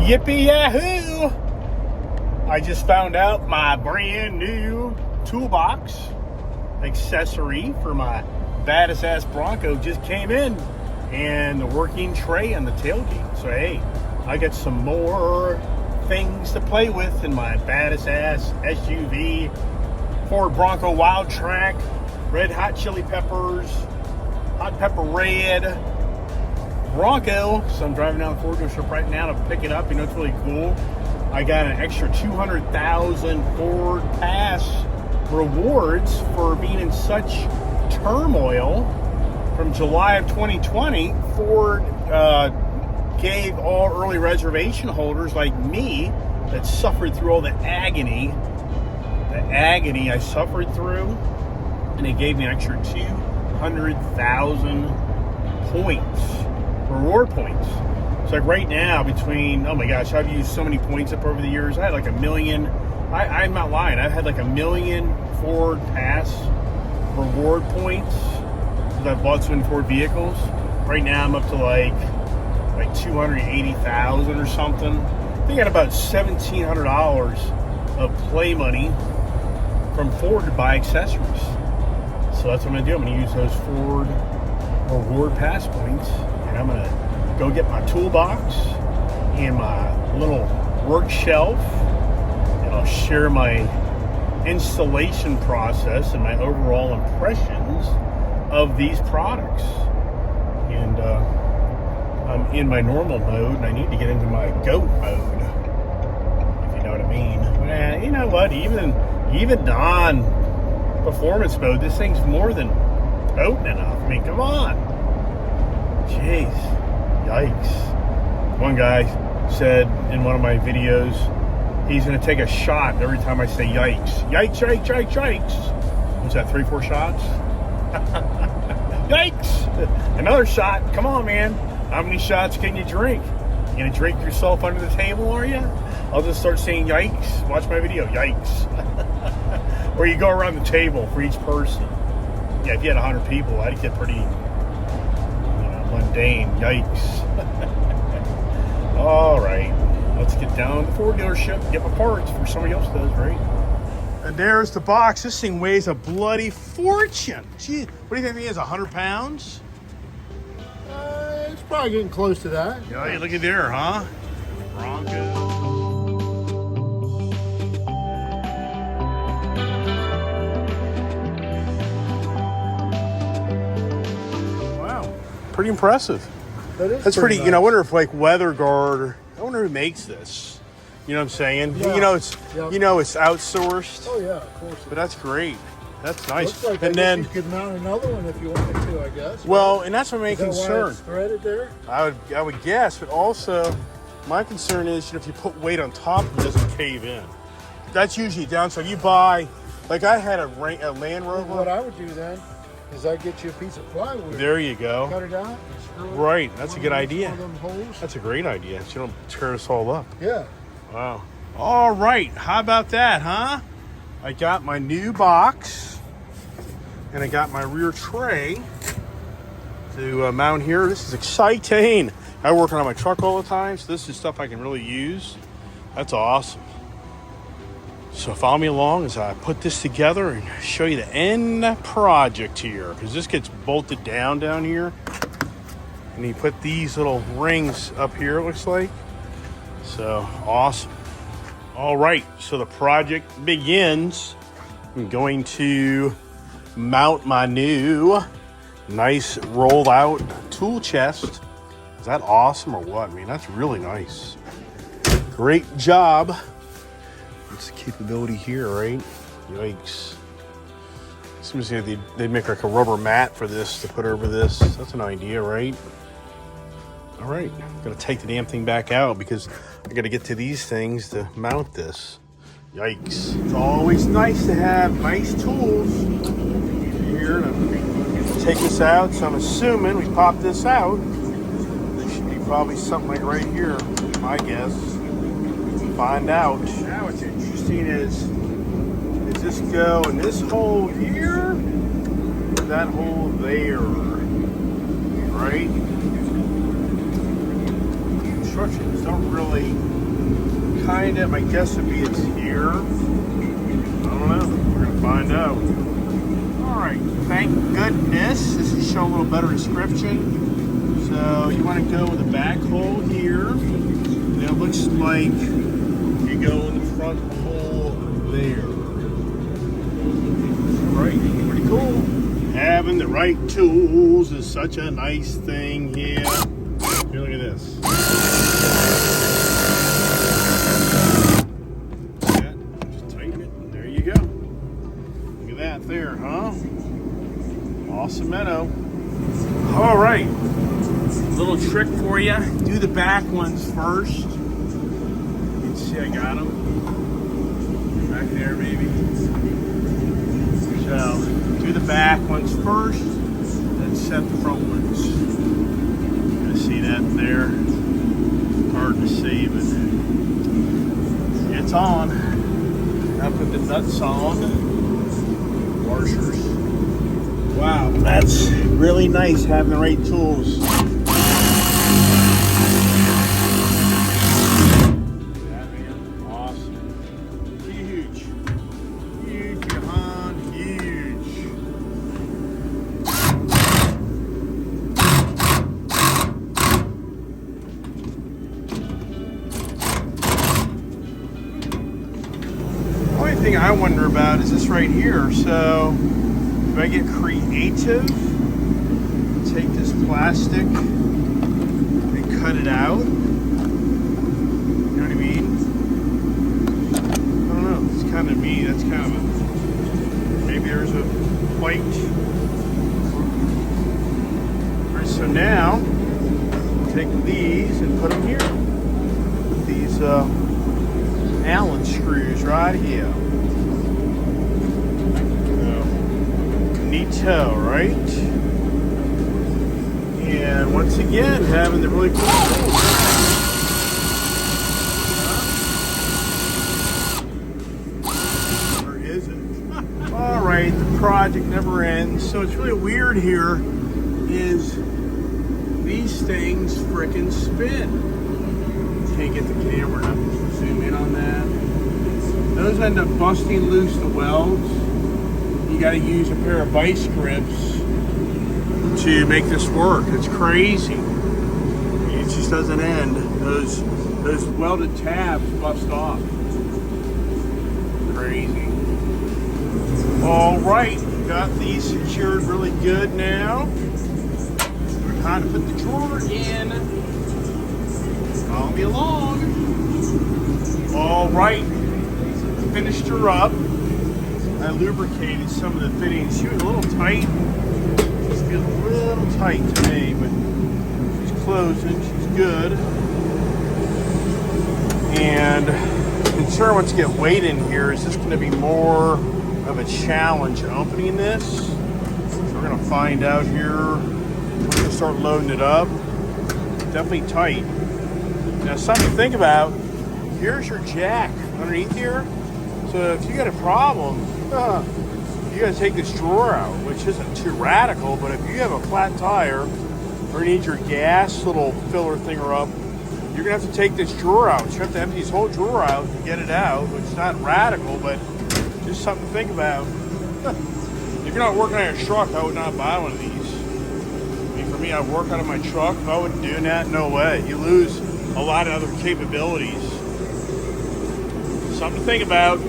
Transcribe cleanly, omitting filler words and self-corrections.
Yippee yahoo! I just found out my brand new toolbox accessory for my baddest ass Bronco just came in, and the working tray on the tailgate. So hey, I got some more things to play with in my baddest ass SUV Ford Bronco Wild Track, red hot chili peppers, hot pepper red Bronco. So I'm driving down the Ford dealership right now to pick it up. You know, it's really cool. I got an extra 200,000 Ford Pass rewards for being in such turmoil. From July of 2020, Ford gave all early reservation holders like me that suffered through all the agony I suffered through, and they gave me an extra 200,000 points, reward points. It's like right now between, oh my gosh, I've used so many points up over the years. I had like 1 million. I'm not lying. I've had like 1 million Ford Pass reward points because I've bought so many Ford vehicles. Right now I'm up to like 280,000 or something. I think I got about $1,700 of play money from Ford to buy accessories. So that's what I'm gonna do. I'm gonna use those Ford reward pass points, and I'm gonna go get my toolbox and my little work shelf, and I'll share my installation process and my overall impressions of these products. And I'm in my normal mode, and I need to get into my GOAT mode, if you know what I mean. But, you know what? Even on performance mode, this thing's more than potent enough. I mean, come on. Jeez. Yikes. One guy said in one of my videos, he's going to take a shot every time I say yikes. Yikes, yikes, yikes, yikes. Was that 3-4 shots? Yikes. Another shot. Come on, man. How many shots can you drink? You going to drink yourself under the table, are you? I'll just start saying yikes. Watch my video. Yikes. Or you go around the table for each person. Yeah, if you had 100 people, that'd get pretty mundane. Yikes. All right, let's get down to the Ford dealership, get my parts before somebody else does, right? And there's the box. This thing weighs a bloody fortune. Gee, what do you think it is, 100 pounds? It's probably getting close to that. Yeah, you look at there, huh? Bronco. Pretty impressive. That's pretty nice. You know, I wonder if like WeatherGuard, I wonder who makes this. You know what I'm saying? Yeah. You know it's outsourced. Oh yeah, of course. But that's great. That's nice. Looks like and then you could mount another one if you wanted to, I guess. Well, and that's my main concern. Why it's threaded there? I would guess, but also my concern is, if you put weight on top, it doesn't cave in. That's usually a downside. You buy, like I had a Land Rover. What I would do then is I get you a piece of plywood. There you go. Cut it out and screw it. Right, that's a good idea. One of them holes. That's a great idea. So you don't tear us all up. Yeah. Wow. All right. How about that, huh? I got my new box, and I got my rear tray to mount here. This is exciting. I work on my truck all the time, so this is stuff I can really use. That's awesome. So follow me along as I put this together and show you the end project here, because this gets bolted down here, and you put these little rings up here, it looks like. So awesome. All right, so the project begins. I'm going to mount my new nice rolled out tool chest. Is that awesome or what? I mean, that's really nice. Great job. What's the capability here, right? Yikes. Seems like they'd make like a rubber mat for this to put over this. That's an idea, right? All right, I'm gonna take the damn thing back out because I gotta get to these things to mount this. Yikes. It's always nice to have nice tools here to take this out. So I'm assuming we pop this out. There should be probably something like right here, my guess. Find out. Now what's interesting is this go in this hole here, or that hole there, right? instructions don't really, kind of, my guess would be it's here. I don't know, we're gonna find out. All right, thank goodness, this is showing a little better description. So you wanna go with the back hole here. And it looks like you go in the front hole there. All right, pretty cool. Having the right tools is such a nice thing here. Here, look at this. Yeah, just tighten it. There you go. Look at that there, huh? Awesome meadow. All right. Little trick for you. Do the back ones first. You can see I got them. Back there, maybe. So, do the back ones first, then set the front ones. You can see that there. Hard to see, but it's on. Now put the nuts on. Washers. Wow, that's really nice having the right tools. That man, awesome. Huge. Huge, Johan, huge. The only thing I wonder about is this right here. So, if I get creative, take this plastic and cut it out. You know what I mean? I don't know. It's kind of me. That's kind of a, maybe there's a plate. All right. So now take these and put them here. These Allen screws right here. Neato, right? And once again, having the really cool tools. Or is it? All right, the project never ends. So it's really weird here is these things frickin' spin. Can't get the camera to zoom in on that. Those end up busting loose the welds. You got to use a pair of vice grips to make this work. It's crazy. It just doesn't end. Those welded tabs bust off. Crazy. All right, got these secured really good now. We're time to put the drawer in. Follow me along. All right, finished her up. I lubricated some of the fittings. She was a little tight. She feels a little tight to me, but she's closing. She's good. And I'm concerned once you get weight in here, is this going to be more of a challenge opening this? So we're going to find out here. We're going to start loading it up. Definitely tight. Now, something to think about. Here's your jack underneath here. So if you got a problem, you got to take this drawer out, which isn't too radical, but if you have a flat tire or you need your gas little filler thinger up, you're going to have to take this drawer out. You have to empty this whole drawer out and get it out, which is not radical, but just something to think about. If you're not working on your truck, I would not buy one of these. I mean, for me, I work out of my truck. If I wasn't doing that, no way. You lose a lot of other capabilities. Something to think about.